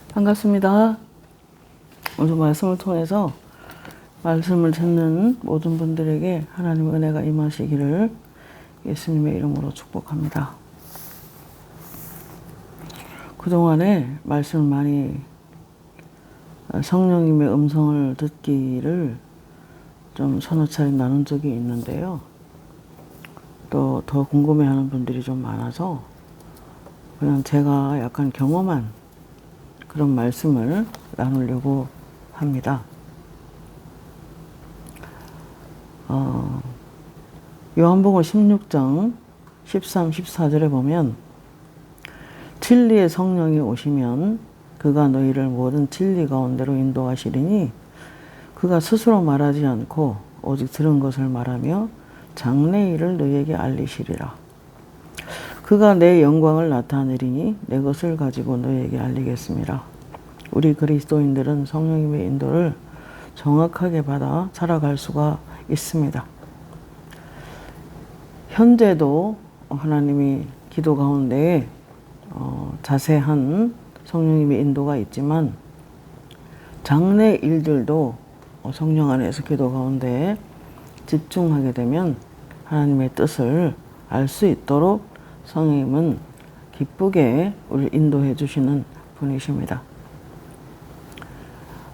반갑습니다. 오늘 말씀을 통해서 말씀을 듣는 모든 분들에게 하나님의 은혜가 임하시기를 예수님의 이름으로 축복합니다. 그동안에 말씀을 많이 성령님의 음성을 듣기를 좀 서너 차례 나눈 적이 있는데요. 또 더 궁금해하는 분들이 좀 많아서 그냥 제가 약간 경험한 그런 말씀을 나누려고 합니다. 요한복음 16장 13, 14절에 보면 진리의 성령이 오시면 그가 너희를 모든 진리 가운데로 인도하시리니 그가 스스로 말하지 않고 오직 들은 것을 말하며 장래 일을 너희에게 알리시리라. 그가 내 영광을 나타내리니 내 것을 가지고 너희에게 알리겠습니다. 우리 그리스도인들은 성령님의 인도를 정확하게 받아 살아갈 수가 있습니다. 현재도 하나님이 기도 가운데 자세한 성령님의 인도가 있지만 장래 일들도 성령 안에서 기도 가운데 집중하게 되면 하나님의 뜻을 알 수 있도록 성령님은 기쁘게 우리를 인도해 주시는 분이십니다.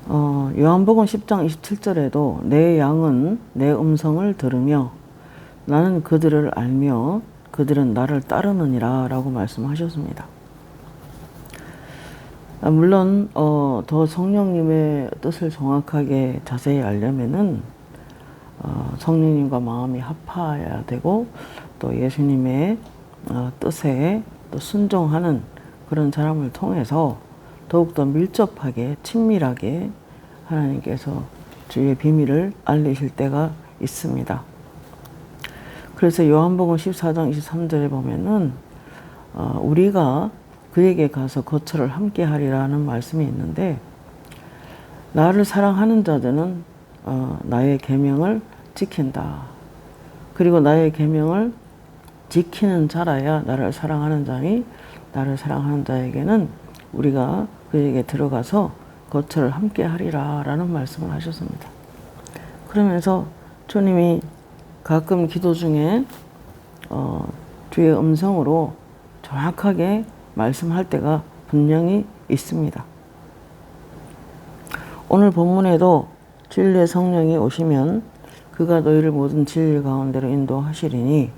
요한복음 10장 27절에도 내 양은 내 음성을 들으며 나는 그들을 알며 그들은 나를 따르느니라 라고 말씀하셨습니다. 물론 더 성령님의 뜻을 정확하게 자세히 알려면은 성령님과 마음이 합하여야 되고 또 예수님의 뜻에 또 순종하는 그런 사람을 통해서 더욱더 밀접하게 친밀하게 하나님께서 주의 비밀을 알리실 때가 있습니다. 그래서 요한복음 14장 23절에 보면은 우리가 그에게 가서 거처를 함께 하리라는 말씀이 있는데 나를 사랑하는 자들은 나의 계명을 지킨다. 그리고 나의 계명을 지키는 자라야 나를 사랑하는 자니 나를 사랑하는 자에게는 우리가 그에게 들어가서 거처를 함께 하리라 라는 말씀을 하셨습니다. 그러면서 주님이 가끔 기도 중에 주의 음성으로 정확하게 말씀할 때가 분명히 있습니다. 오늘 본문에도 진리의 성령이 오시면 그가 너희를 모든 진리 가운데로 인도하시리니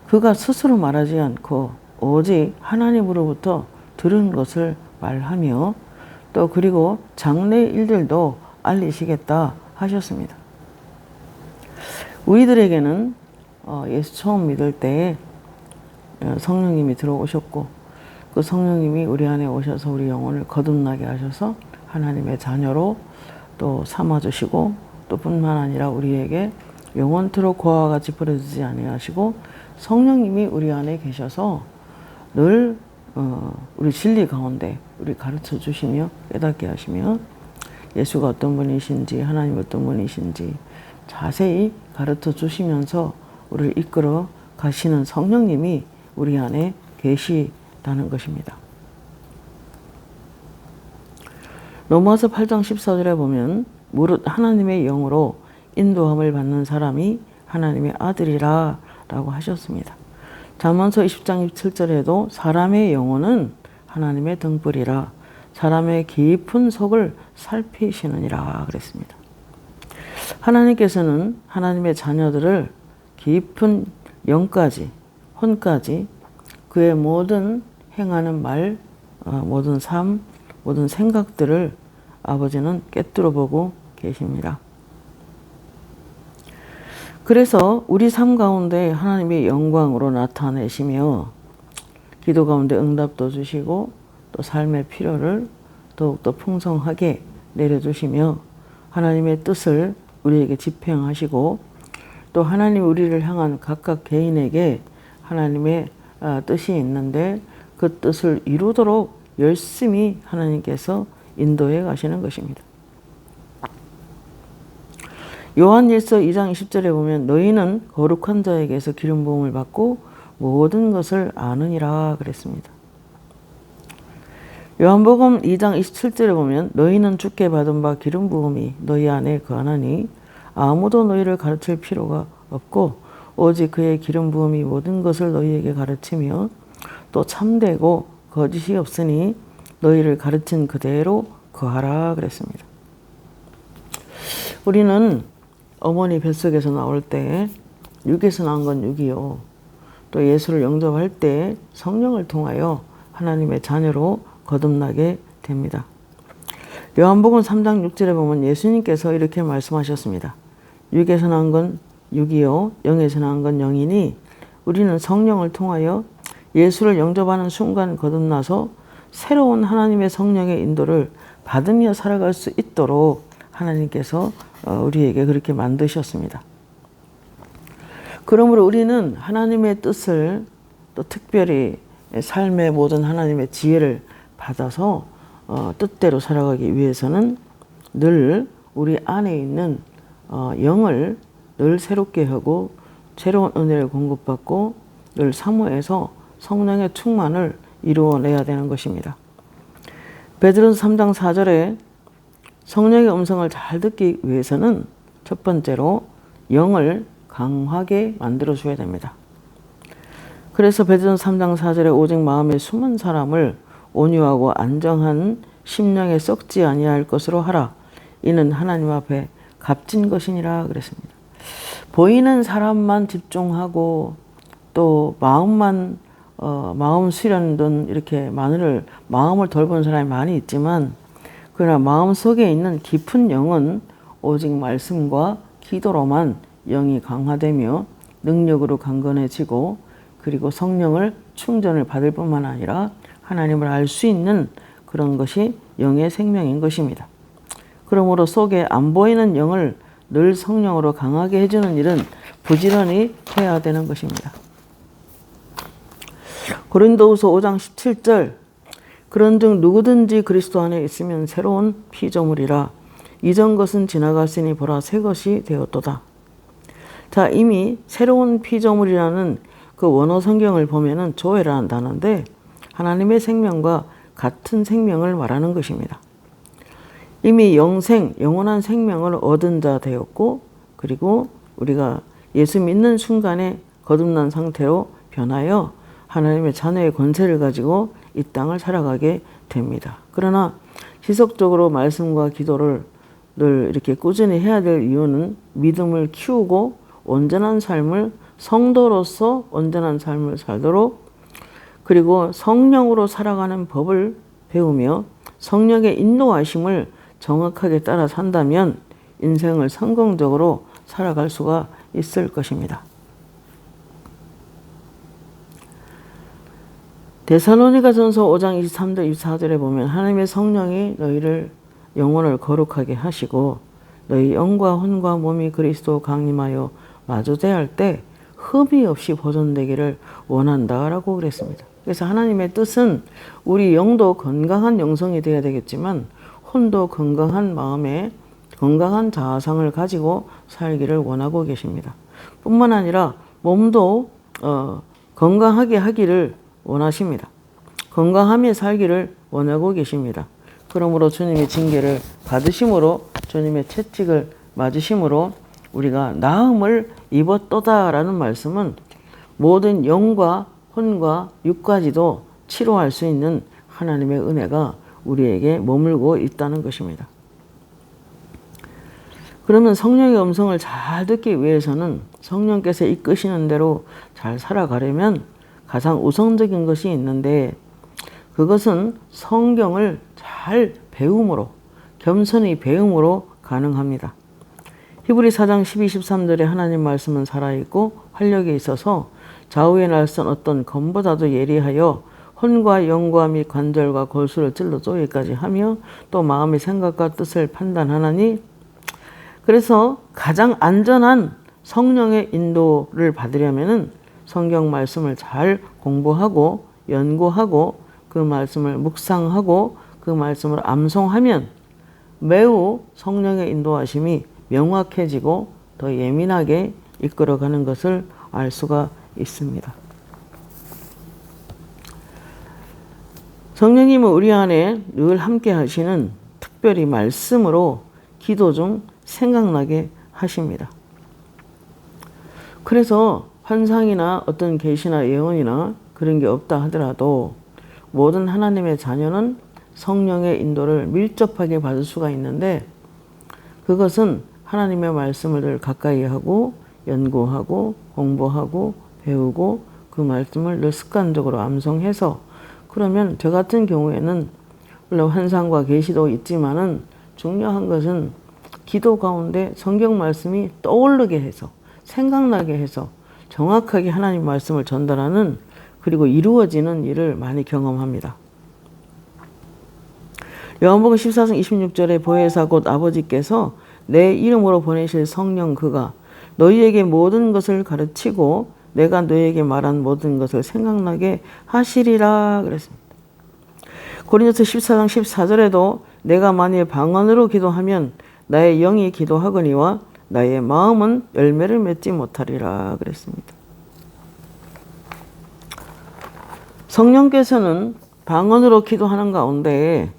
그가 스스로 말하지 않고 오직 하나님으로부터 들은 것을 말하며 또 그리고 장래 일들도 알리시겠다 하셨습니다. 우리들에게는 예수 처음 믿을 때에 성령님이 들어오셨고 그 성령님이 우리 안에 오셔서 우리 영혼을 거듭나게 하셔서 하나님의 자녀로 또 삼아주시고 또 뿐만 아니라 우리에게 영원토록 고아와 같이 버려지지 아니하시고 성령님이 우리 안에 계셔서 늘 우리 진리 가운데 우리 가르쳐 주시며 깨닫게 하시며 예수가 어떤 분이신지 하나님 어떤 분이신지 자세히 가르쳐 주시면서 우리를 이끌어 가시는 성령님이 우리 안에 계시다는 것입니다. 로마서 8장 14절에 보면 무릇 하나님의 영으로 인도함을 받는 사람이 하나님의 아들이라 라고 하셨습니다. 잠언서 20장 27절에도 사람의 영혼은 하나님의 등불이라 사람의 깊은 속을 살피시느니라 그랬습니다. 하나님께서는 하나님의 자녀들을 깊은 영까지 혼까지 그의 모든 행하는 말, 모든 삶, 모든 생각들을 아버지는 꿰뚫어 보고 계십니다. 그래서 우리 삶 가운데 하나님의 영광으로 나타내시며 기도 가운데 응답도 주시고 또 삶의 필요를 더욱더 풍성하게 내려주시며 하나님의 뜻을 우리에게 집행하시고 또 하나님 우리를 향한 각각 개인에게 하나님의 뜻이 있는데 그 뜻을 이루도록 열심히 하나님께서 인도해 가시는 것입니다. 요한일서 2장 20절에 보면 너희는 거룩한 자에게서 기름 부음을 받고 모든 것을 아느니라 그랬습니다. 요한복음 2장 27절에 보면 너희는 주께 받은 바 기름 부음이 너희 안에 거하나니 아무도 너희를 가르칠 필요가 없고 오직 그의 기름 부음이 모든 것을 너희에게 가르치며 또 참되고 거짓이 없으니 너희를 가르친 그대로 거하라 그랬습니다. 우리는 어머니 뱃속에서 나올 때 육에서 나온 건 육이요. 또 예수를 영접할 때 성령을 통하여 하나님의 자녀로 거듭나게 됩니다. 요한복음 3장 6절에 보면 예수님께서 이렇게 말씀하셨습니다. 육에서 나온 건 육이요 영에서 나온 건 영이니 우리는 성령을 통하여 예수를 영접하는 순간 거듭나서 새로운 하나님의 성령의 인도를 받으며 살아갈 수 있도록 하나님께서 우리에게 그렇게 만드셨습니다. 그러므로 우리는 하나님의 뜻을 또 특별히 삶의 모든 하나님의 지혜를 받아서 뜻대로 살아가기 위해서는 늘 우리 안에 있는 영을 늘 새롭게 하고 새로운 은혜를 공급받고 늘 사모해서 성령의 충만을 이루어내야 되는 것입니다. 베드로서 3장 4절에 성령의 음성을 잘 듣기 위해서는 첫 번째로 영을 강하게 만들어줘야 됩니다. 그래서 베드로서 3장 4절에 오직 마음에 숨은 사람을 온유하고 안정한 심령에 썩지 아니할 것으로 하라. 이는 하나님 앞에 값진 것이니라 그랬습니다. 보이는 사람만 집중하고 또 마음만 마음 수련든 이렇게 마음을 돌보는 사람이 많이 있지만 그러나 마음속에 있는 깊은 영은 오직 말씀과 기도로만 영이 강화되며 능력으로 강건해지고 그리고 성령을 충전을 받을 뿐만 아니라 하나님을 알 수 있는 그런 것이 영의 생명인 것입니다. 그러므로 속에 안 보이는 영을 늘 성령으로 강하게 해주는 일은 부지런히 해야 되는 것입니다. 고린도후서 5장 17절 그런즉 누구든지 그리스도 안에 있으면 새로운 피조물이라 이전 것은 지나갔으니 보라 새 것이 되었도다. 자, 이미 새로운 피조물이라는 그 원어 성경을 보면은 조회라는 단어인데 하나님의 생명과 같은 생명을 말하는 것입니다. 이미 영원한 생명을 얻은 자 되었고 그리고 우리가 예수 믿는 순간에 거듭난 상태로 변하여 하나님의 자녀의 권세를 가지고 이 땅을 살아가게 됩니다. 그러나 지속적으로 말씀과 기도를 늘 이렇게 꾸준히 해야 될 이유는 믿음을 키우고 온전한 삶을 성도로서 온전한 삶을 살도록 그리고 성령으로 살아가는 법을 배우며 성령의 인도하심을 정확하게 따라 산다면 인생을 성공적으로 살아갈 수가 있을 것입니다. 데살로니가전서 5장 23절 24절에 보면 하나님의 성령이 너희를 영혼을 거룩하게 하시고 너희 영과 혼과 몸이 그리스도 강림하여 마주대할 때 흠이 없이 보존되기를 원한다라고 그랬습니다. 그래서 하나님의 뜻은 우리 영도 건강한 영성이 되어야 되겠지만 혼도 건강한 마음에 건강한 자아상을 가지고 살기를 원하고 계십니다. 뿐만 아니라 몸도 건강하게 하기를 원하십니다. 건강하며 살기를 원하고 계십니다. 그러므로 주님의 징계를 받으심으로 주님의 채찍을 맞으심으로 우리가 나음을 입었도다라는 말씀은 모든 영과 혼과 육까지도 치료할 수 있는 하나님의 은혜가 우리에게 머물고 있다는 것입니다. 그러면 성령의 음성을 잘 듣기 위해서는 성령께서 이끄시는 대로 잘 살아가려면 가장 우선적인 것이 있는데 그것은 성경을 잘 배움으로 겸손히 배움으로 가능합니다. 히브리 4장 12, 13절에 하나님 말씀은 살아있고 활력이 있어서 좌우에 날선 어떤 검보다도 예리하여 혼과 영과 및 관절과 골수를 찔러 쪼개기까지 하며 또 마음의 생각과 뜻을 판단하나니 그래서 가장 안전한 성령의 인도를 받으려면은 성경 말씀을 잘 공부하고 연구하고 그 말씀을 묵상하고 그 말씀을 암송하면 매우 성령의 인도하심이 명확해지고 더 예민하게 이끌어가는 것을 알 수가 있습니다. 성령님은 우리 안에 늘 함께 하시는 특별히 말씀으로 기도 중 생각나게 하십니다. 그래서 환상이나 어떤 계시나 예언이나 그런 게 없다 하더라도 모든 하나님의 자녀는 성령의 인도를 밀접하게 받을 수가 있는데, 그것은 하나님의 말씀을 늘 가까이 하고 연구하고 공부하고 배우고 그 말씀을 늘 습관적으로 암송해서, 그러면 저 같은 경우에는 물론 환상과 계시도 있지만은 중요한 것은 기도 가운데 성경 말씀이 떠오르게 해서 생각나게 해서 정확하게 하나님 말씀을 전달하는, 그리고 이루어지는 일을 많이 경험합니다. 요한복음 14장 26절에 보혜사 곧 아버지께서 내 이름으로 보내실 성령 그가 너희에게 모든 것을 가르치고 내가 너희에게 말한 모든 것을 생각나게 하시리라 그랬습니다. 고린도서 14장 14절에도 내가 만일 방언으로 기도하면 나의 영이 기도하거니와 나의 마음은 열매를 맺지 못하리라 그랬습니다. 성령께서는 방언으로 기도하는 가운데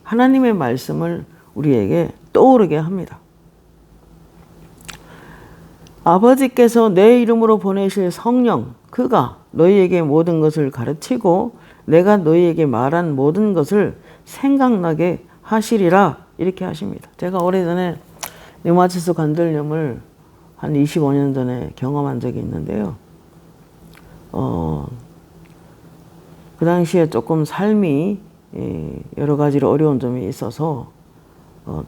하나님의 말씀을 우리에게 떠오르게 합니다. 아버지께서 내 이름으로 보내실 성령 그가 너희에게 모든 것을 가르치고 내가 너희에게 말한 모든 것을 생각나게 하시리라 이렇게 하십니다. 제가 오래전에 류마티스 관절염을 한 25년 전에 경험한 적이 있는데요. 그 당시에 조금 삶이 여러 가지로 어려운 점이 있어서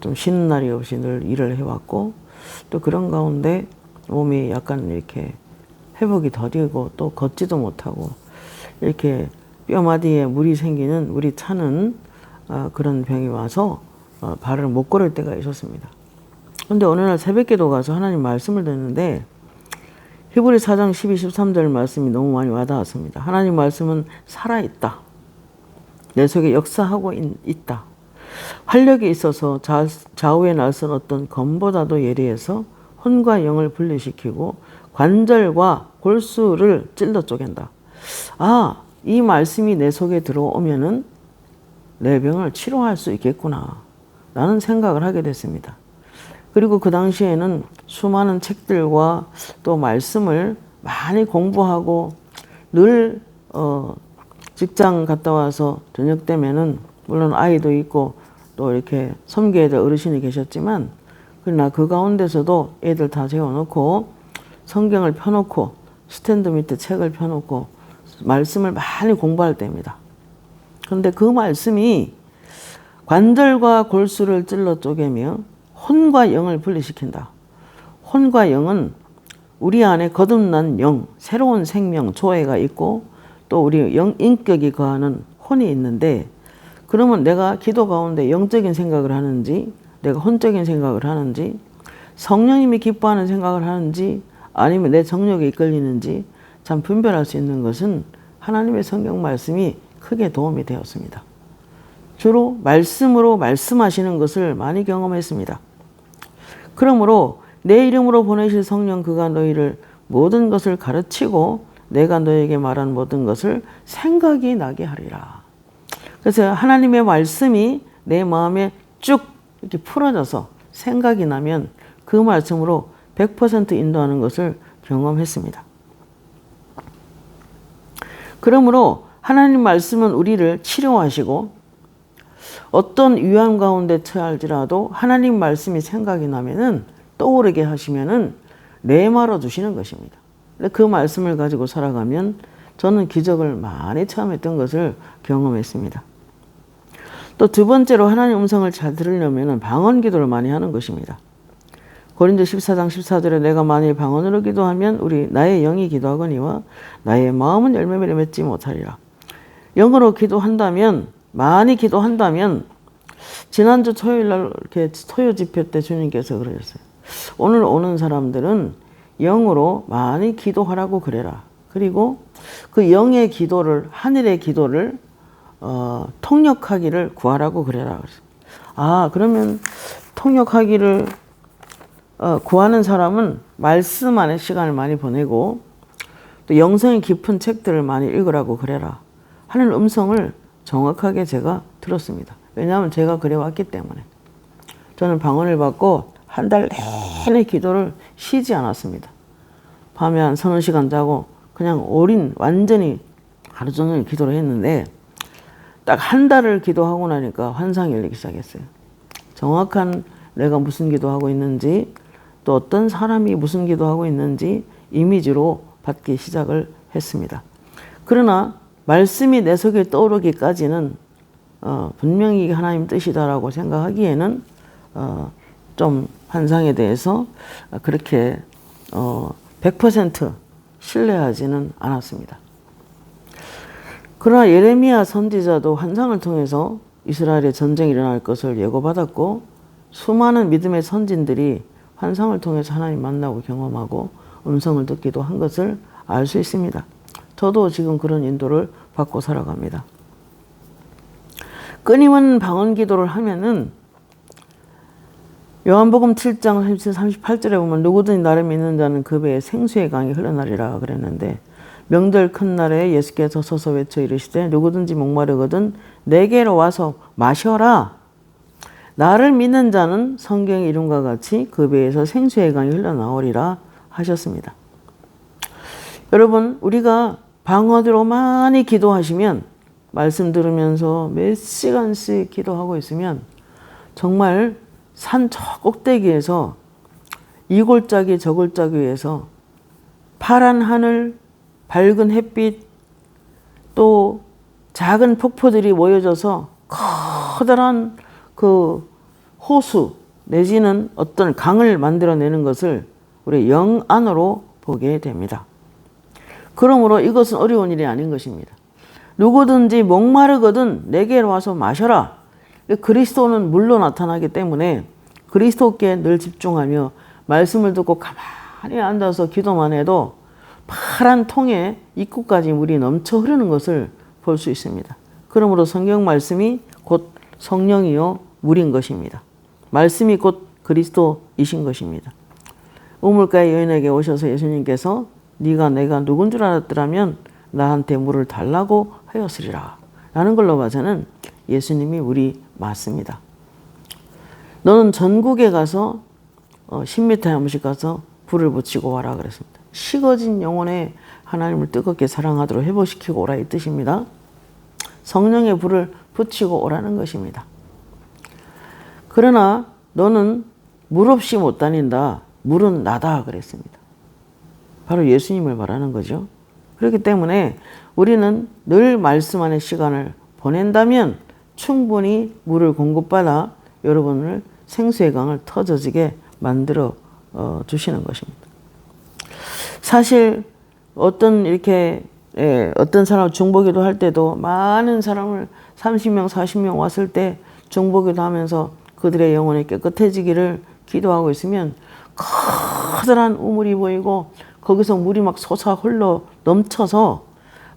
좀 쉬는 날이 없이 늘 일을 해왔고, 또 그런 가운데 몸이 약간 이렇게 회복이 더디고 또 걷지도 못하고 이렇게 뼈마디에 물이 생기는, 물이 차는 그런 병이 와서 발을 못 걸을 때가 있었습니다. 그런데 어느 날 새벽기도 가서 하나님 말씀을 듣는데 히브리 4장 12, 13절 말씀이 너무 많이 와닿았습니다. 하나님 말씀은 살아있다. 내 속에 역사하고 있다. 활력이 있어서 좌우에 날선 어떤 검보다도 예리해서 혼과 영을 분리시키고 관절과 골수를 찔러 쪼갠다. 아, 이 말씀이 내 속에 들어오면은 내 병을 치료할 수 있겠구나 라는 생각을 하게 됐습니다. 그리고 그 당시에는 수많은 책들과 또 말씀을 많이 공부하고 늘 직장 갔다 와서 저녁 되면은 물론 아이도 있고 또 이렇게 섬겨야 될 어르신이 계셨지만, 그러나 그 가운데서도 애들 다 재워놓고 성경을 펴놓고 스탠드 밑에 책을 펴놓고 말씀을 많이 공부할 때입니다. 그런데 그 말씀이 관절과 골수를 찔러 쪼개며 혼과 영을 분리시킨다. 혼과 영은 우리 안에 거듭난 영, 새로운 생명, 조회가 있고 또 우리 인격이 거하는 혼이 있는데, 그러면 내가 기도 가운데 영적인 생각을 하는지, 내가 혼적인 생각을 하는지, 성령님이 기뻐하는 생각을 하는지, 아니면 내 정욕에 이끌리는지 참 분별할 수 있는 것은 하나님의 성경 말씀이 크게 도움이 되었습니다. 주로 말씀으로 말씀하시는 것을 많이 경험했습니다. 그러므로 내 이름으로 보내실 성령 그가 너희를 모든 것을 가르치고 내가 너에게 말한 모든 것을 생각이 나게 하리라. 그래서 하나님의 말씀이 내 마음에 쭉 이렇게 풀어져서 생각이 나면 그 말씀으로 100% 인도하는 것을 경험했습니다. 그러므로 하나님 말씀은 우리를 치료하시고 어떤 위험 가운데 처할지라도 하나님 말씀이 생각이 나면은 떠오르게 하시면은 내말아 주시는 것입니다. 그 말씀을 가지고 살아가면 저는 기적을 많이 체험했던 것을 경험했습니다. 또 두 번째로 하나님 음성을 잘 들으려면 방언 기도를 많이 하는 것입니다. 고린도 14장 14절에 내가 만일 방언으로 기도하면 나의 영이 기도하거니와 나의 마음은 열매를 맺지 못하리라. 영어로 기도한다면, 많이 기도한다면, 지난주 토요일 날 이렇게 토요 집회 때 주님께서 그러셨어요. 오늘 오는 사람들은 영으로 많이 기도하라고 그래라. 그리고 그 영의 기도를, 하늘의 기도를 통역하기를 구하라고 그래라. 그러면 통역하기를 구하는 사람은 말씀 안에 시간을 많이 보내고 또 영성이 깊은 책들을 많이 읽으라고 그래라 하는 음성을 정확하게 제가 들었습니다. 왜냐하면 제가 그래왔기 때문에. 저는 방언을 받고 한 달 내내 기도를 쉬지 않았습니다. 밤에 한 서너 시간 자고 그냥 완전히 하루 종일 기도를 했는데 딱 한 달을 기도하고 나니까 환상이 열리기 시작했어요. 정확한 내가 무슨 기도하고 있는지 또 어떤 사람이 무슨 기도하고 있는지 이미지로 받기 시작을 했습니다. 그러나 말씀이 내 속에 떠오르기까지는 분명히 이게 하나님 뜻이다라고 생각하기에는 좀 환상에 대해서 그렇게 100% 신뢰하지는 않았습니다. 그러나 예레미야 선지자도 환상을 통해서 이스라엘의 전쟁이 일어날 것을 예고받았고 수많은 믿음의 선진들이 환상을 통해서 하나님 만나고 경험하고 음성을 듣기도 한 것을 알 수 있습니다. 저도 지금 그런 인도를 받고 살아갑니다. 끊임없는 방언 기도를 하면은 요한복음 7장 38절에 보면 누구든지 나를 믿는 자는 그 배에 생수의 강이 흘러나리라 그랬는데 명절 큰 날에 예수께서 서서 외쳐 이르시되 누구든지 목마르거든 내게로 와서 마셔라. 나를 믿는 자는 성경의 이름과 같이 그 배에서 생수의 강이 흘러나오리라 하셨습니다. 여러분 우리가 방언으로 많이 기도하시면 말씀 들으면서 몇 시간씩 기도하고 있으면 정말 산 저 꼭대기에서 이 골짜기 저 골짜기 위에서 파란 하늘, 밝은 햇빛, 또 작은 폭포들이 모여져서 커다란 그 호수 내지는 어떤 강을 만들어내는 것을 우리 영 안으로 보게 됩니다. 그러므로 이것은 어려운 일이 아닌 것입니다. 누구든지 목마르거든 내게로 와서 마셔라. 그리스도는 물로 나타나기 때문에 그리스도께 늘 집중하며 말씀을 듣고 가만히 앉아서 기도만 해도 파란 통에 입구까지 물이 넘쳐 흐르는 것을 볼 수 있습니다. 그러므로 성경 말씀이 곧 성령이요 물인 것입니다. 말씀이 곧 그리스도이신 것입니다. 우물가의 여인에게 오셔서 예수님께서 네가 내가 누군 줄 알았더라면 나한테 물을 달라고 하였으리라 라는 걸로 봐서는 예수님이 물이 맞습니다. 너는 전국에 가서 10m 한 번씩 가서 불을 붙이고 와라 그랬습니다. 식어진 영혼에 하나님을 뜨겁게 사랑하도록 회복시키고 오라 이 뜻입니다. 성령의 불을 붙이고 오라는 것입니다. 그러나 너는 물 없이 못 다닌다. 물은 나다 그랬습니다. 바로 예수님을 말하는 거죠. 그렇기 때문에 우리는 늘 말씀 안에 시간을 보낸다면 충분히 물을 공급받아 여러분을 생수의 강을 터져지게 만들어 주시는 것입니다. 사실 어떤 사람 중보기도 할 때도 많은 사람을 30명 40명 왔을 때 중보기도 하면서 그들의 영혼이 깨끗해지기를 기도하고 있으면 커다란 우물이 보이고 거기서 물이 막 솟아 흘러 넘쳐서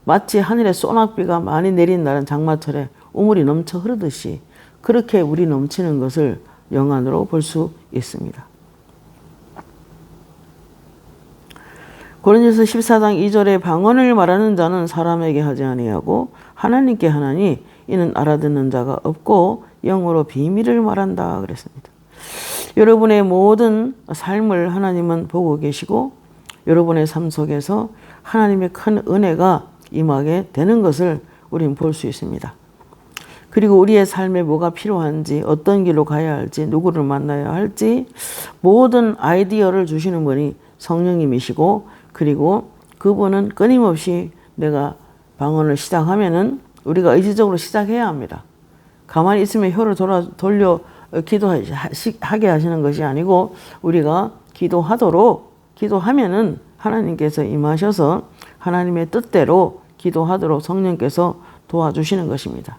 마치 하늘에 소낙비가 많이 내린 날은 장마철에 우물이 넘쳐 흐르듯이 그렇게 물이 넘치는 것을 영안으로 볼 수 있습니다. 고린도서 14장 2절에 방언을 말하는 자는 사람에게 하지 아니하고 하나님께 하나니 이는 알아듣는 자가 없고 영어로 비밀을 말한다 그랬습니다. 여러분의 모든 삶을 하나님은 보고 계시고 여러분의 삶 속에서 하나님의 큰 은혜가 임하게 되는 것을 우리는 볼 수 있습니다. 그리고 우리의 삶에 뭐가 필요한지 어떤 길로 가야 할지 누구를 만나야 할지 모든 아이디어를 주시는 분이 성령님이시고 그리고 그분은 끊임없이 내가 방언을 시작하면은 우리가 의지적으로 시작해야 합니다. 가만히 있으면 혀를 돌려 기도하게 하시는 것이 아니고 우리가 기도하면은 하나님께서 임하셔서 하나님의 뜻대로 기도하도록 성령께서 도와주시는 것입니다.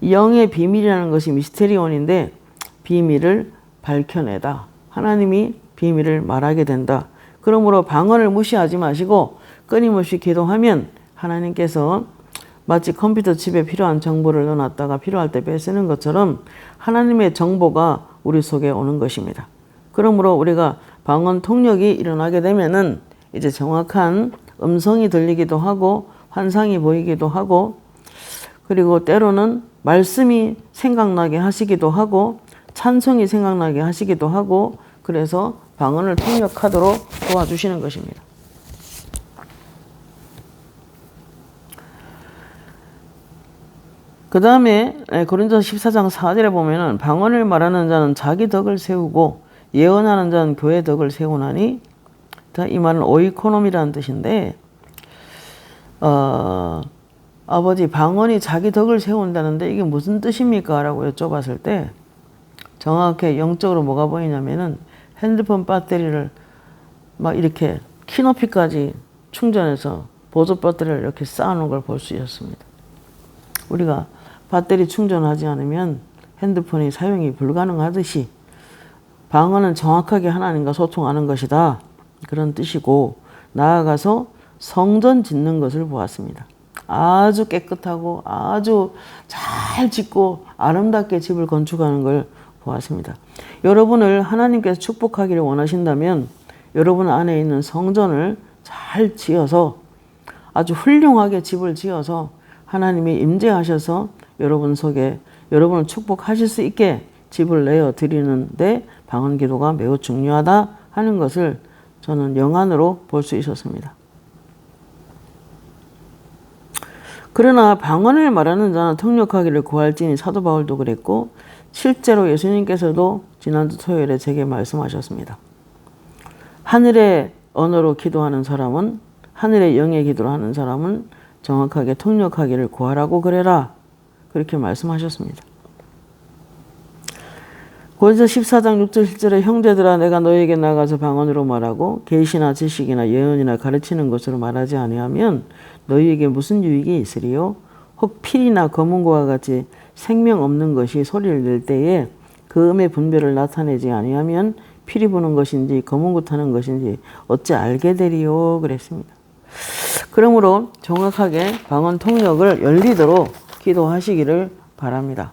영의 비밀이라는 것이 미스테리온인데 비밀을 밝혀내다. 하나님이 비밀을 말하게 된다. 그러므로 방언을 무시하지 마시고 끊임없이 기도하면 하나님께서 마치 컴퓨터 칩에 필요한 정보를 넣어놨다가 필요할 때 빼쓰는 것처럼 하나님의 정보가 우리 속에 오는 것입니다. 그러므로 우리가 방언 통역이 일어나게 되면은 이제 정확한 음성이 들리기도 하고 환상이 보이기도 하고 그리고 때로는 말씀이 생각나게 하시기도 하고 찬송이 생각나게 하시기도 하고 그래서 방언을 통역하도록 도와주시는 것입니다. 그 다음에 고린도서 14장 4절에 보면은 방언을 말하는 자는 자기 덕을 세우고 예언하는 자는 교회 덕을 세우나니, 이 말은 오이코노미라는 뜻인데 아버지 방언이 자기 덕을 세운다는데 이게 무슨 뜻입니까? 라고 여쭤봤을 때 정확하게 영적으로 뭐가 보이냐면은 핸드폰 배터리를 막 이렇게 키높이까지 충전해서 보조 배터리를 이렇게 쌓아놓은 걸 볼 수 있었습니다. 우리가 배터리 충전하지 않으면 핸드폰이 사용이 불가능하듯이 방언은 정확하게 하나님과 소통하는 것이다. 그런 뜻이고 나아가서 성전 짓는 것을 보았습니다. 아주 깨끗하고 아주 잘 짓고 아름답게 집을 건축하는 걸 보았습니다. 여러분을 하나님께서 축복하기를 원하신다면 여러분 안에 있는 성전을 잘 지어서 아주 훌륭하게 집을 지어서 하나님이 임재하셔서 여러분 속에 여러분을 축복하실 수 있게 집을 내어 드리는데 방언 기도가 매우 중요하다 하는 것을 저는 영안으로 볼 수 있었습니다. 그러나 방언을 말하는 자는 통역하기를 구할지니 사도 바울도 그랬고 실제로 예수님께서도 지난주 토요일에 제게 말씀하셨습니다. 하늘의 언어로 기도하는 사람은 하늘의 영의 기도를 하는 사람은 정확하게 통역하기를 구하라고 그래라. 그렇게 말씀하셨습니다. 고린도서 14장 6절 7절에 형제들아 내가 너에게 나가서 방언으로 말하고 계시나 지식이나 예언이나 가르치는 것으로 말하지 아니하면 너희에게 무슨 유익이 있으리요? 혹 필이나 검은고와 같이 생명 없는 것이 소리를 낼 때에 그 음의 분별을 나타내지 아니하면 피리 부는 것인지 검은고 타는 것인지 어찌 알게 되리요? 그랬습니다. 그러므로 정확하게 방언 통역을 열리도록 기도하시기를 바랍니다.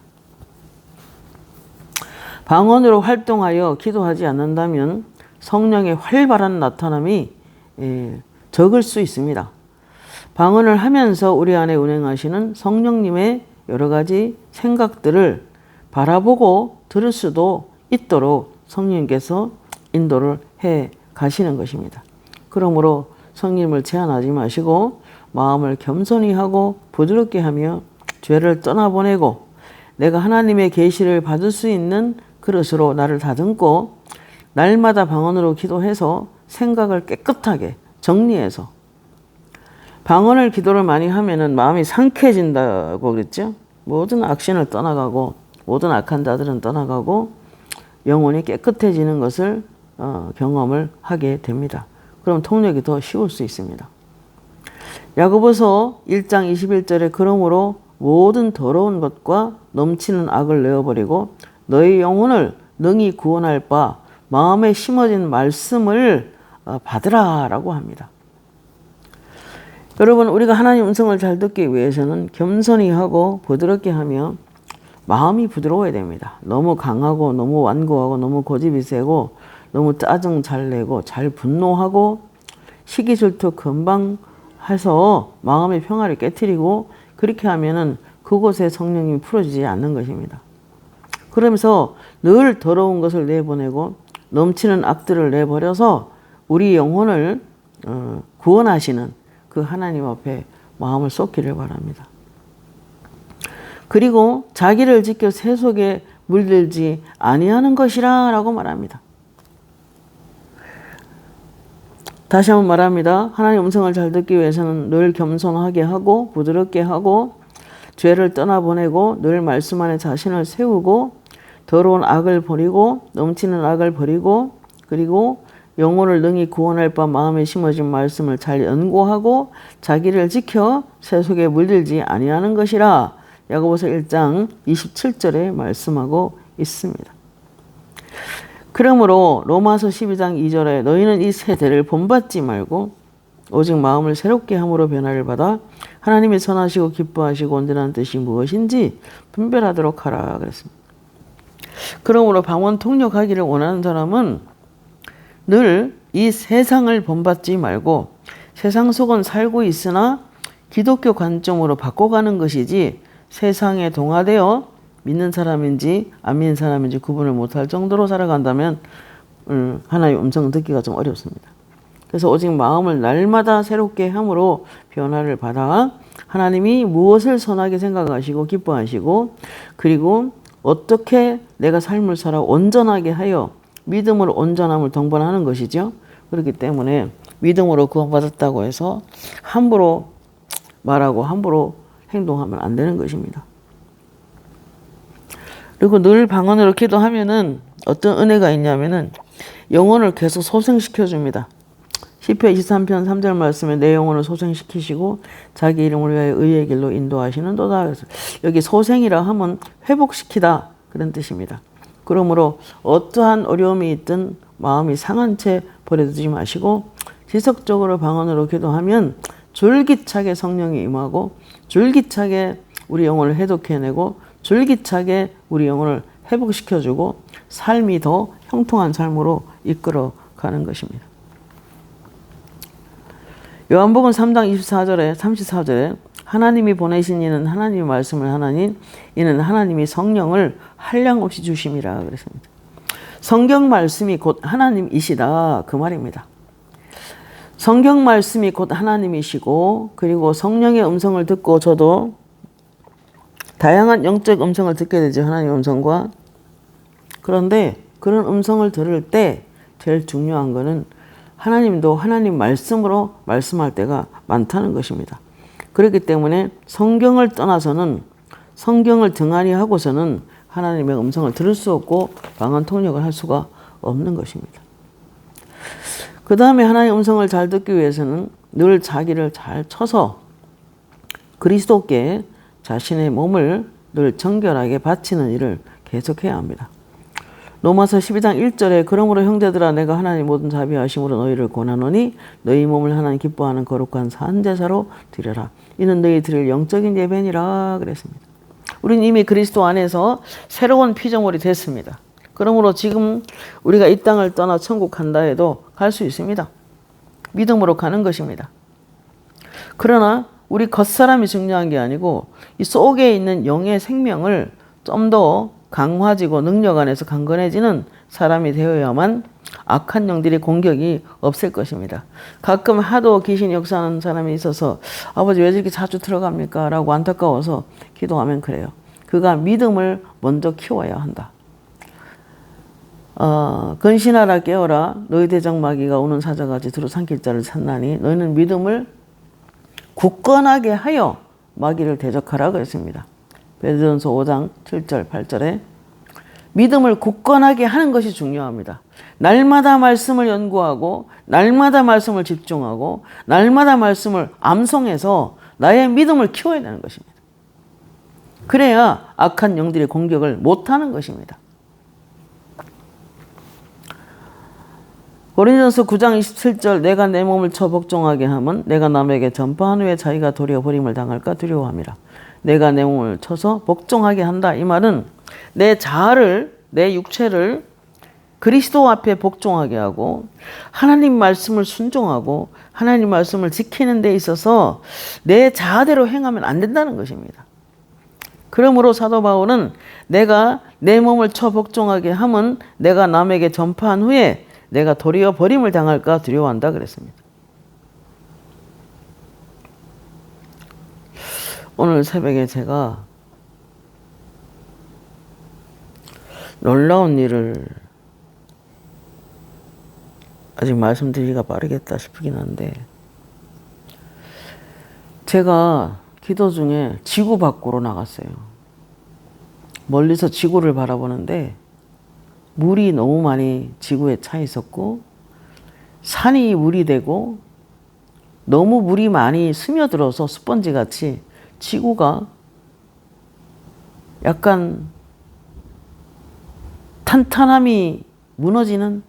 방언으로 활동하여 기도하지 않는다면 성령의 활발한 나타남이 적을 수 있습니다. 방언을 하면서 우리 안에 운행하시는 성령님의 여러 가지 생각들을 바라보고 들을 수도 있도록 성령님께서 인도를 해 가시는 것입니다. 그러므로 성령님을 제한하지 마시고 마음을 겸손히 하고 부드럽게 하며 죄를 떠나보내고 내가 하나님의 계시를 받을 수 있는 그릇으로 나를 다듬고 날마다 방언으로 기도해서 생각을 깨끗하게 정리해서 방언을 기도를 많이 하면은 마음이 상쾌해진다고 그랬죠. 모든 악신을 떠나가고 모든 악한 자들은 떠나가고 영혼이 깨끗해지는 것을 경험을 하게 됩니다. 그럼 통역이 더 쉬울 수 있습니다. 야고보서 1장 21절에 그러므로 모든 더러운 것과 넘치는 악을 내어버리고 너희 영혼을 능히 구원할 바 마음에 심어진 말씀을 받으라 라고 합니다. 여러분 우리가 하나님 음성을 잘 듣기 위해서는 겸손히 하고 부드럽게 하며 마음이 부드러워야 됩니다. 너무 강하고 너무 완고하고 너무 고집이 세고 너무 짜증 잘 내고 잘 분노하고 시기 질투 금방 해서 마음의 평화를 깨트리고 그렇게 하면은 그곳에 성령님이 풀어지지 않는 것입니다. 그러면서 늘 더러운 것을 내보내고 넘치는 악들을 내버려서 우리 영혼을 구원하시는 그 하나님 앞에 마음을 쏟기를 바랍니다. 그리고 자기를 지켜 새 속에 물들지 아니하는 것이라 라고 말합니다. 다시 한번 말합니다. 하나님 음성을 잘 듣기 위해서는 늘 겸손하게 하고 부드럽게 하고 죄를 떠나보내고 늘 말씀 안에 자신을 세우고 더러운 악을 버리고 넘치는 악을 버리고 그리고 영혼을 능히 구원할 바 마음에 심어진 말씀을 잘 연구하고 자기를 지켜 새 속에 물들지 아니하는 것이라 야고보서 1장 27절에 말씀하고 있습니다. 그러므로 로마서 12장 2절에 너희는 이 세대를 본받지 말고 오직 마음을 새롭게 함으로 변화를 받아 하나님이 선하시고 기뻐하시고 온전한 뜻이 무엇인지 분별하도록 하라 그랬습니다. 그러므로 방언 통역하기를 원하는 사람은 늘 이 세상을 본받지 말고 세상 속은 살고 있으나 기독교 관점으로 바꿔가는 것이지 세상에 동화되어 믿는 사람인지 안 믿는 사람인지 구분을 못할 정도로 살아간다면 하나님의 음성을 듣기가 좀 어렵습니다. 그래서 오직 마음을 날마다 새롭게 함으로 변화를 받아 하나님이 무엇을 선하게 생각하시고 기뻐하시고 그리고 어떻게 내가 삶을 살아 온전하게 하여 믿음으로 온전함을 동반하는 것이죠. 그렇기 때문에 믿음으로 구원받았다고 해서 함부로 말하고 함부로 행동하면 안 되는 것입니다. 그리고 늘 방언으로 기도하면은 어떤 은혜가 있냐면은 영혼을 계속 소생시켜 줍니다. 시편 23편 3절 말씀에 내 영혼을 소생시키시고 자기 이름을 위하여 의의 길로 인도하시는도다. 그래서 여기 소생이라 하면 회복시키다 그런 뜻입니다. 그러므로 어떠한 어려움이 있든 마음이 상한 채 버려두지 마시고 지속적으로 방언으로 기도하면 줄기차게 성령이 임하고 줄기차게 우리 영혼을 해독해내고 줄기차게 우리 영혼을 회복시켜주고 삶이 더 형통한 삶으로 이끌어가는 것입니다. 요한복음 3장 24절에 34절에 하나님이 보내신 이는 하나님의 말씀을 하나니 이는 하나님이 성령을 한량없이 주심이라 그랬습니다. 성경 말씀이 곧 하나님이시다 그 말입니다. 성경 말씀이 곧 하나님이시고 그리고 성령의 음성을 듣고 저도 다양한 영적 음성을 듣게 되죠. 하나님의 음성과. 그런데 그런 음성을 들을 때 제일 중요한 거는 하나님도 하나님 말씀으로 말씀할 때가 많다는 것입니다. 그렇기 때문에 성경을 떠나서는 성경을 등한히 하고서는 하나님의 음성을 들을 수 없고 방언 통역을 할 수가 없는 것입니다. 그 다음에 하나님의 음성을 잘 듣기 위해서는 늘 자기를 잘 쳐서 그리스도께 자신의 몸을 늘 정결하게 바치는 일을 계속해야 합니다. 로마서 12장 1절에 그러므로 형제들아 내가 하나님 모든 자비하심으로 너희를 권하노니 너희 몸을 하나님 기뻐하는 거룩한 산제사로 드려라. 이는 너희 드릴 영적인 예배니라 그랬습니다. 우리는 이미 그리스도 안에서 새로운 피조물이 됐습니다. 그러므로 지금 우리가 이 땅을 떠나 천국 간다 해도 갈 수 있습니다. 믿음으로 가는 것입니다. 그러나 우리 겉사람이 중요한 게 아니고 이 속에 있는 영의 생명을 좀 더 강화지고 능력 안에서 강건해지는 사람이 되어야만 악한 영들의 공격이 없을 것입니다. 가끔 하도 귀신 역사하는 사람이 있어서 아버지 왜 저렇게 자주 들어갑니까? 라고 안타까워서 기도하면 그래요. 그가 믿음을 먼저 키워야 한다. 근신하라 깨어라 너희 대적 마귀가 오는 사자같이 두루 삼킬 자를 찾나니 너희는 믿음을 굳건하게 하여 마귀를 대적하라고 했습니다. 베드로전서 5장 7절 8절에 믿음을 굳건하게 하는 것이 중요합니다. 날마다 말씀을 연구하고 날마다 말씀을 집중하고 날마다 말씀을 암송해서 나의 믿음을 키워야 되는 것입니다. 그래야 악한 영들의 공격을 못하는 것입니다. 고린도전서 9장 27절 내가 내 몸을 쳐 복종하게 하면 내가 남에게 전파한 후에 자기가 도리어 버림을 당할까 두려워함이라. 내가 내 몸을 쳐서 복종하게 한다. 이 말은 내 자아를 내 육체를 그리스도 앞에 복종하게 하고 하나님 말씀을 순종하고 하나님 말씀을 지키는 데 있어서 내 자아대로 행하면 안 된다는 것입니다. 그러므로 사도 바울은 내가 내 몸을 쳐 복종하게 하면 내가 남에게 전파한 후에 내가 도리어 버림을 당할까 두려워한다 그랬습니다. 오늘 새벽에 제가 놀라운 일을 아직 말씀드리기가 빠르겠다 싶긴 한데 제가 기도 중에 지구 밖으로 나갔어요. 멀리서 지구를 바라보는데 물이 너무 많이 지구에 차 있었고 산이 물이 되고 너무 물이 많이 스며들어서 스펀지같이 지구가 약간 탄탄함이 무너지는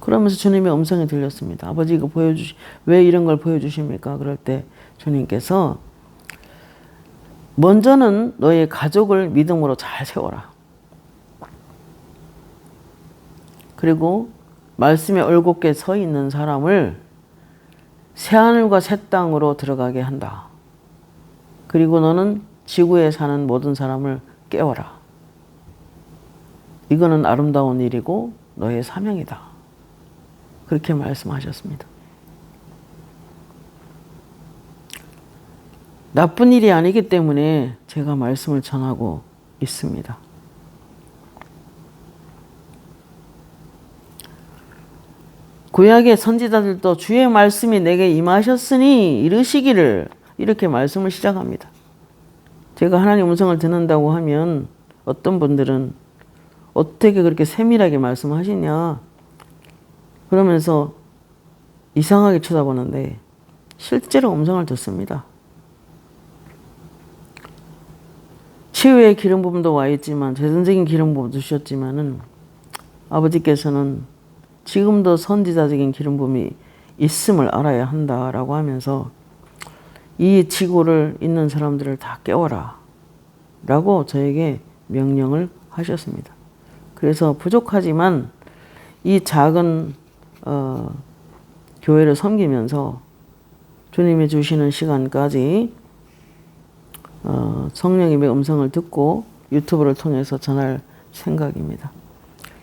그러면서 주님의 음성이 들렸습니다. 아버지 이거 왜 이런 걸 보여주십니까? 그럴 때 주님께서 먼저는 너의 가족을 믿음으로 잘 세워라. 그리고 말씀에 올곧게 서 있는 사람을 새하늘과 새 땅으로 들어가게 한다. 그리고 너는 지구에 사는 모든 사람을 깨워라. 이거는 아름다운 일이고 너의 사명이다. 그렇게 말씀하셨습니다. 나쁜 일이 아니기 때문에 제가 말씀을 전하고 있습니다. 구약의 선지자들도 주의 말씀이 내게 임하셨으니 이르시기를, 이렇게 말씀을 시작합니다. 제가 하나님 음성을 듣는다고 하면 어떤 분들은 어떻게 그렇게 세밀하게 말씀하시냐 그러면서 이상하게 쳐다보는데 실제로 음성을 듣습니다. 치유의 기름 부음도 와 있지만 재선적인 기름 부음도 주셨지만은 아버지께서는 지금도 선지자적인 기름 부음이 있음을 알아야 한다라고 하면서 이 지구를 있는 사람들을 다 깨워라 라고 저에게 명령을 하셨습니다. 그래서 부족하지만 이 작은 교회를 섬기면서 주님이 주시는 시간까지 성령님의 음성을 듣고 유튜브를 통해서 전할 생각입니다.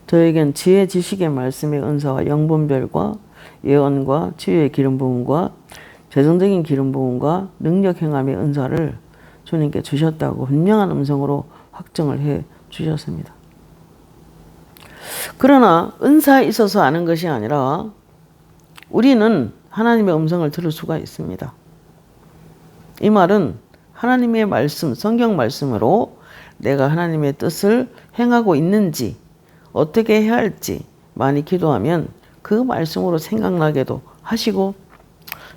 저에겐 지혜 지식의 말씀의 은사와 영분별과 예언과 치유의 기름 부음과 재정적인 기름 부음과 능력 행함의 은사를 주님께 주셨다고 분명한 음성으로 확정을 해 주셨습니다. 그러나 은사에 있어서 아는 것이 아니라 우리는 하나님의 음성을 들을 수가 있습니다. 이 말은 하나님의 말씀, 성경 말씀으로 내가 하나님의 뜻을 행하고 있는지 어떻게 해야 할지 많이 기도하면 그 말씀으로 생각나게도 하시고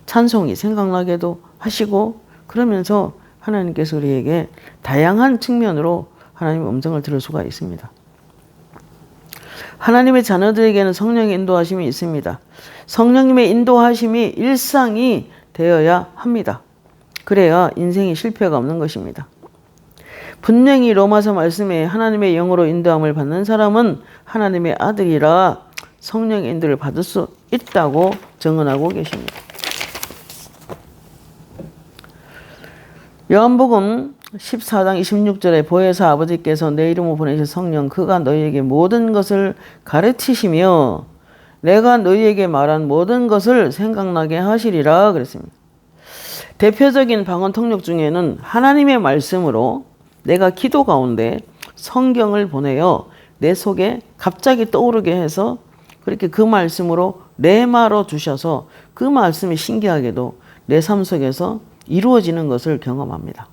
찬송이 생각나게도 하시고 그러면서 하나님께서 우리에게 다양한 측면으로 하나님의 음성을 들을 수가 있습니다. 하나님의 자녀들에게는 성령의 인도하심이 있습니다. 성령님의 인도하심이 일상이 되어야 합니다. 그래야 인생에 실패가 없는 것입니다. 분명히 로마서 말씀에 하나님의 영으로 인도함을 받는 사람은 하나님의 아들이라 성령의 인도를 받을 수 있다고 증언하고 계십니다. 요한복음 14장 26절에 보혜사 아버지께서 내 이름으로 보내신 성령 그가 너희에게 모든 것을 가르치시며 내가 너희에게 말한 모든 것을 생각나게 하시리라 그랬습니다. 대표적인 방언 통역 중에는 하나님의 말씀으로 내가 기도 가운데 성경을 보내어 내 속에 갑자기 떠오르게 해서 그렇게 그 말씀으로 레마로 주셔서 그 말씀이 신기하게도 내 삶 속에서 이루어지는 것을 경험합니다.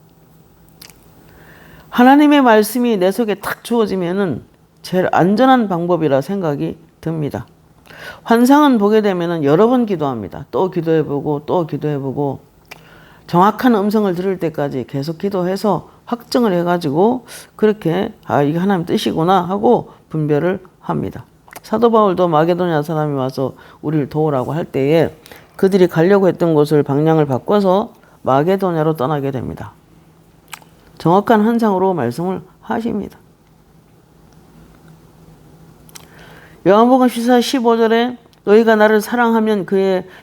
하나님의 말씀이 내 속에 탁 주어지면은 제일 안전한 방법이라 생각이 듭니다. 환상은 보게 되면은 여러 번 기도합니다. 또 기도해보고 또 기도해보고 정확한 음성을 들을 때까지 계속 기도해서 확정을 해가지고 그렇게 이게 하나님 뜻이구나 하고 분별을 합니다. 사도 바울도 마게도냐 사람이 와서 우리를 도우라고 할 때에 그들이 가려고 했던 곳을 방향을 바꿔서 마게도냐로 떠나게 됩니다. 정확한 환상으로 말씀을 하십니다. 요한복음 14장 15절에 너희가 나를 사랑하면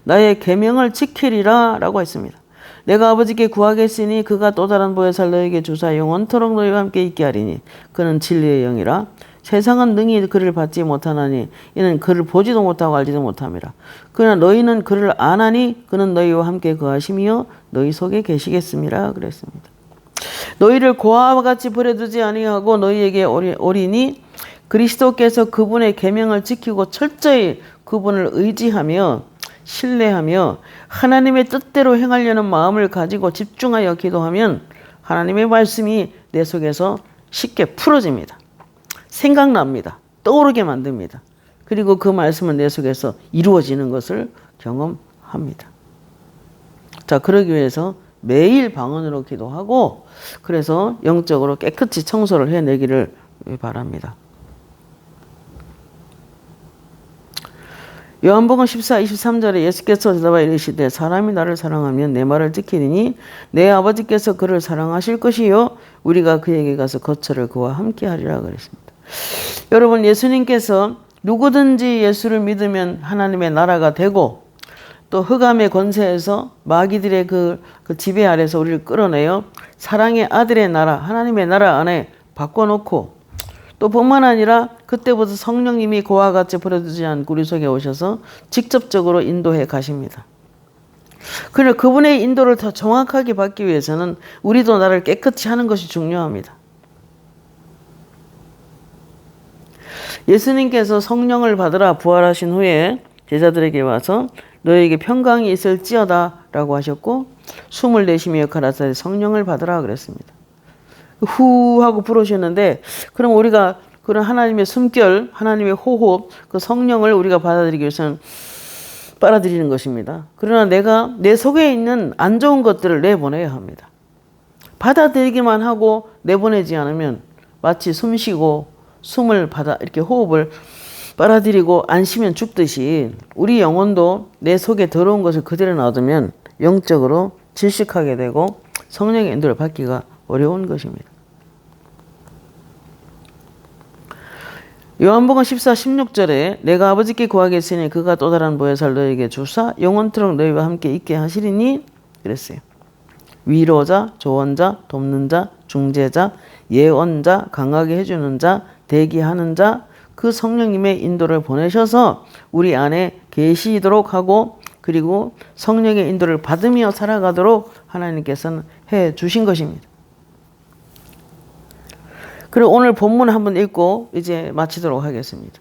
나의 계명을 지키리라 라고 했습니다. 내가 아버지께 구하겠으니 그가 또 다른 보혜사를 너희에게 주사 영원토록 너희와 함께 있게 하리니 그는 진리의 영이라 세상은 능히 그를 받지 못하나니 이는 그를 보지도 못하고 알지도 못함이라. 그러나 너희는 그를 아나니 그는 너희와 함께 거하시며 너희 속에 계시겠음이라 그랬습니다. 너희를 고아와 같이 버려두지 아니하고 너희에게 오리니 그리스도께서 그분의 계명을 지키고 철저히 그분을 의지하며 신뢰하며 하나님의 뜻대로 행하려는 마음을 가지고 집중하여 기도하면 하나님의 말씀이 내 속에서 쉽게 풀어집니다. 생각납니다. 떠오르게 만듭니다. 그리고 그 말씀은 내 속에서 이루어지는 것을 경험합니다. 자, 그러기 위해서 매일 방언으로 기도하고 그래서 영적으로 깨끗이 청소를 해내기를 바랍니다. 요한복음 14, 23절에 예수께서 대답하여 이르시되 사람이 나를 사랑하면 내 말을 지키리니 내 아버지께서 그를 사랑하실 것이요 우리가 그에게 가서 거처를 그와 함께 하리라 그랬습니다. 여러분 예수님께서 누구든지 예수를 믿으면 하나님의 나라가 되고 또 흑암의 권세에서 마귀들의 그 지배 아래서 우리를 끌어내요 사랑의 아들의 나라, 하나님의 나라 안에 바꿔놓고, 또 뿐만 아니라 그때부터 성령님이 그와 같이 버려두지 않고 우리 속에 오셔서 직접적으로 인도해 가십니다. 그러나 그분의 인도를 더 정확하게 받기 위해서는 우리도 나를 깨끗이 하는 것이 중요합니다. 예수님께서 성령을 받으라 부활하신 후에 제자들에게 와서 너에게 평강이 있을지어다 라고 하셨고, 숨을 내쉬며 가라사대 성령을 받으라 그랬습니다. 후 하고 불어오셨는데, 그럼 우리가 그런 하나님의 숨결, 하나님의 호흡, 그 성령을 우리가 받아들이기 위해서는 빨아들이는 것입니다. 그러나 내가 내 속에 있는 안 좋은 것들을 내보내야 합니다. 받아들이기만 하고 내보내지 않으면 마치 숨 쉬고 숨을 이렇게 호흡을 빨아들이고 안 쉬면 죽듯이 우리 영혼도 내 속에 더러운 것을 그대로 놔두면 영적으로 질식하게 되고 성령의 인도를 받기가 어려운 것입니다. 요한복음 14, 16절에 내가 아버지께 구하겠으니 그가 또 다른 보혜사를 너에게 주사 영원토록 너희와 함께 있게 하시리니 그랬어요. 위로자, 조언자, 돕는 자, 중재자, 예언자, 강하게 해주는 자, 대기하는 자, 그 성령님의 인도를 보내셔서 우리 안에 계시도록 하고, 그리고 성령의 인도를 받으며 살아가도록 하나님께서는 해 주신 것입니다. 그리고 오늘 본문 한번 읽고 이제 마치도록 하겠습니다.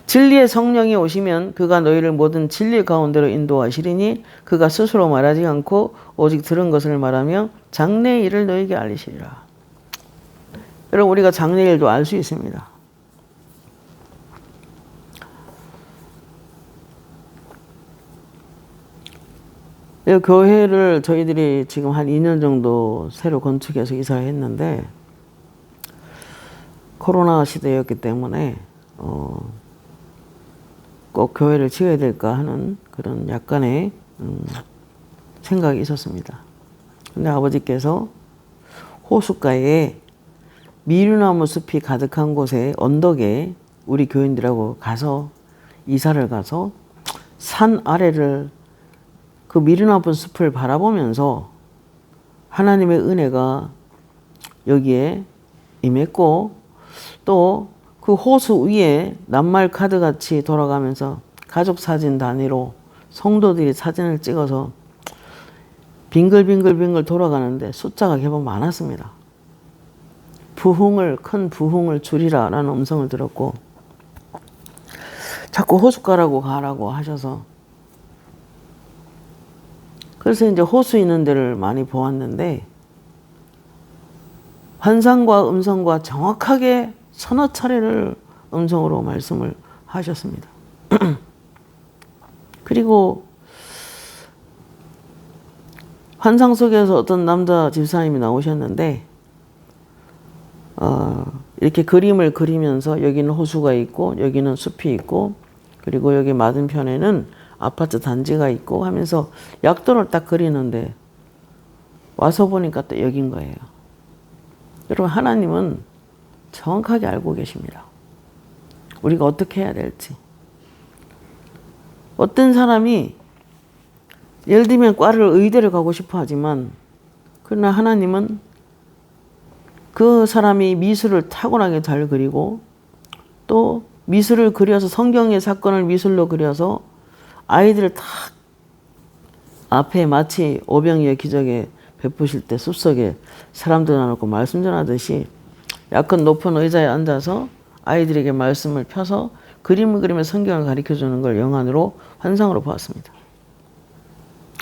진리의 성령이 오시면 그가 너희를 모든 진리 가운데로 인도하시리니 그가 스스로 말하지 않고 오직 들은 것을 말하며 장래의 일을 너희에게 알리시리라. 여러분, 우리가 장래의 일도 알 수 있습니다. 이 교회를 저희들이 지금 한 2년 정도 새로 건축해서 이사를 했는데, 코로나 시대였기 때문에 꼭 교회를 지어야 될까 하는 그런 약간의 생각이 있었습니다. 근데 아버지께서 호숫가에 미루나무 숲이 가득한 곳에 언덕에 우리 교인들하고 가서 이사를 가서 산 아래를 그 미루나무 숲을 바라보면서 하나님의 은혜가 여기에 임했고, 또 그 호수 위에 낱말 카드 같이 돌아가면서 가족 사진 단위로 성도들이 사진을 찍어서 빙글빙글 돌아가는데 숫자가 제법 많았습니다. 큰 부흥을 주리라 라는 음성을 들었고, 자꾸 호숫가라고 가라고 하셔서, 그래서 이제 호수 있는 데를 많이 보았는데 환상과 음성과 정확하게 서너 차례를 음성으로 말씀을 하셨습니다. 그리고 환상 속에서 어떤 남자 집사님이 나오셨는데 이렇게 그림을 그리면서 여기는 호수가 있고 여기는 숲이 있고 그리고 여기 맞은편에는 아파트 단지가 있고 하면서 약도를 딱 그리는데 와서 보니까 또 여긴 거예요. 여러분, 하나님은 정확하게 알고 계십니다. 우리가 어떻게 해야 될지. 어떤 사람이 예를 들면 과를 의대를 가고 싶어 하지만, 그러나 하나님은 그 사람이 미술을 타고나게 잘 그리고 또 미술을 그려서 성경의 사건을 미술로 그려서 아이들을 딱 앞에 마치 오병이어 기적에 베푸실 때 숲속에 사람들 놔놓고 말씀 전하듯이 약간 높은 의자에 앉아서 아이들에게 말씀을 펴서 그림을 그리며 성경을 가르쳐주는 걸 영안으로 환상으로 보았습니다.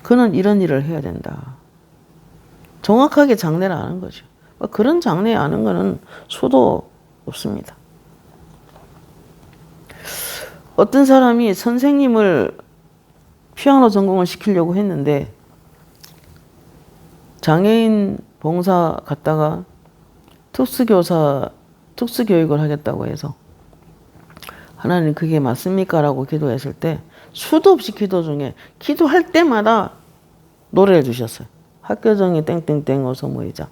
그는 이런 일을 해야 된다. 정확하게 장래를 아는 거죠. 그런 장래 아는 거는 수도 없습니다. 어떤 사람이 선생님을 피아노 전공을 시키려고 했는데 장애인 봉사 갔다가 특수교육을 하겠다고 해서 하나님 그게 맞습니까? 라고 기도했을 때 수도 없이 기도 중에 기도할 때마다 노래해 주셨어요. 학교정이 땡땡땡 어서 모이자.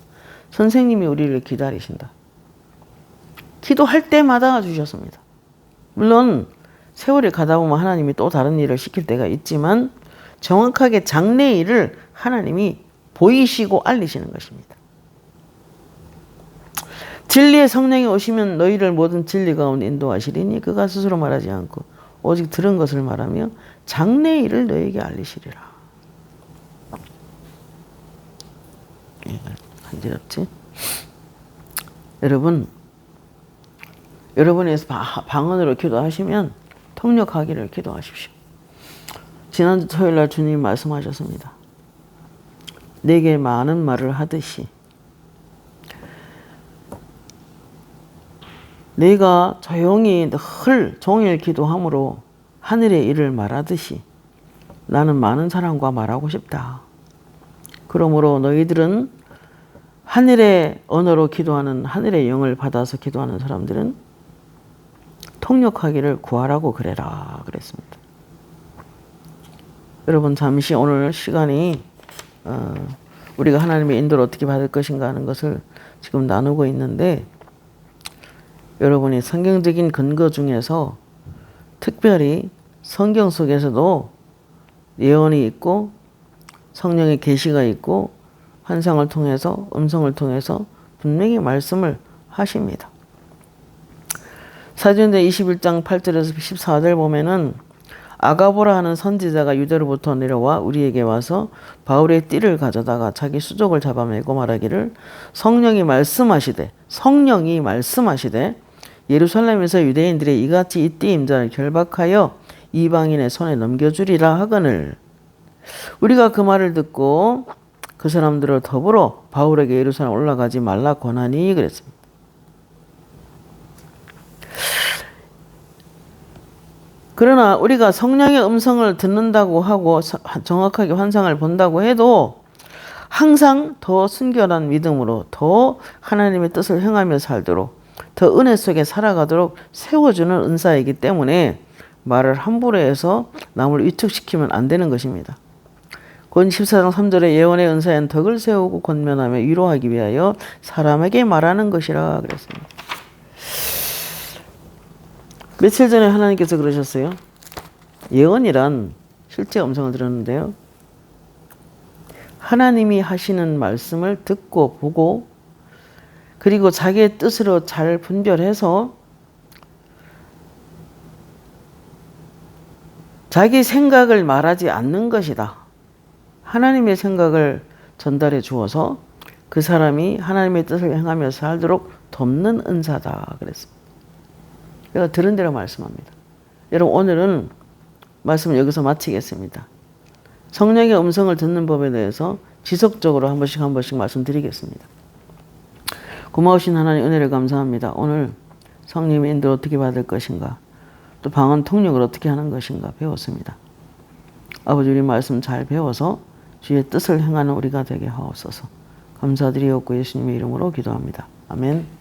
선생님이 우리를 기다리신다. 기도할 때마다 주셨습니다. 물론 세월이 가다 보면 하나님이 또 다른 일을 시킬 때가 있지만 정확하게 장래일을 하나님이 보이시고 알리시는 것입니다. 진리의 성령이 오시면 너희를 모든 진리 가운데 인도하시리니 그가 스스로 말하지 않고 오직 들은 것을 말하며 장래일을 너희에게 알리시리라. 간지럽지? 여러분이 방언으로 기도하시면 통역하기를 기도하십시오. 지난주 토요일날 주님이 말씀하셨습니다. 내게 많은 말을 하듯이 내가 조용히 늘 종일 기도함으로 하늘의 일을 말하듯이 나는 많은 사람과 말하고 싶다. 그러므로 너희들은 하늘의 언어로 기도하는 하늘의 영을 받아서 기도하는 사람들은 통역하기를 구하라고 그래라 그랬습니다. 여러분 잠시 오늘 시간이 우리가 하나님의 인도를 어떻게 받을 것인가 하는 것을 지금 나누고 있는데 여러분이 성경적인 근거 중에서 특별히 성경 속에서도 예언이 있고 성령의 계시가 있고 환상을 통해서 음성을 통해서 분명히 말씀을 하십니다. 사도행전 21장 8절에서 14절 보면은 아가보라 하는 선지자가 유대로부터 내려와 우리에게 와서 바울의 띠를 가져다가 자기 수족을 잡아매고 말하기를 성령이 말씀하시되 예루살렘에서 유대인들의 이같이 이 띠 임자를 결박하여 이방인의 손에 넘겨주리라 하거늘 우리가 그 말을 듣고 그 사람들을 더불어 바울에게 예루살렘 올라가지 말라 권하니 그랬습니다. 그러나 우리가 성령의 음성을 듣는다고 하고 정확하게 환상을 본다고 해도 항상 더 순결한 믿음으로 더 하나님의 뜻을 행하며 살도록 더 은혜 속에 살아가도록 세워주는 은사이기 때문에 말을 함부로 해서 남을 위축시키면 안 되는 것입니다. 권 14장 3절에 예언의 은사엔 덕을 세우고 권면하며 위로하기 위하여 사람에게 말하는 것이라 그랬습니다. 며칠 전에 하나님께서 그러셨어요. 예언이란 실제 음성을 들었는데요. 하나님이 하시는 말씀을 듣고 보고 그리고 자기의 뜻으로 잘 분별해서 자기 생각을 말하지 않는 것이다. 하나님의 생각을 전달해 주어서 그 사람이 하나님의 뜻을 행하며 살도록 돕는 은사다 그랬습니다. 제가 들은 대로 말씀합니다. 여러분 오늘은 말씀을 여기서 마치겠습니다. 성령의 음성을 듣는 법에 대해서 지속적으로 한 번씩 말씀드리겠습니다. 고마우신 하나님 은혜를 감사합니다. 오늘 성령의 인도를 어떻게 받을 것인가 또 방언 통역을 어떻게 하는 것인가 배웠습니다. 아버지 우리 말씀 잘 배워서 주의 뜻을 행하는 우리가 되게 하옵소서. 감사드리옵고 예수님의 이름으로 기도합니다. 아멘.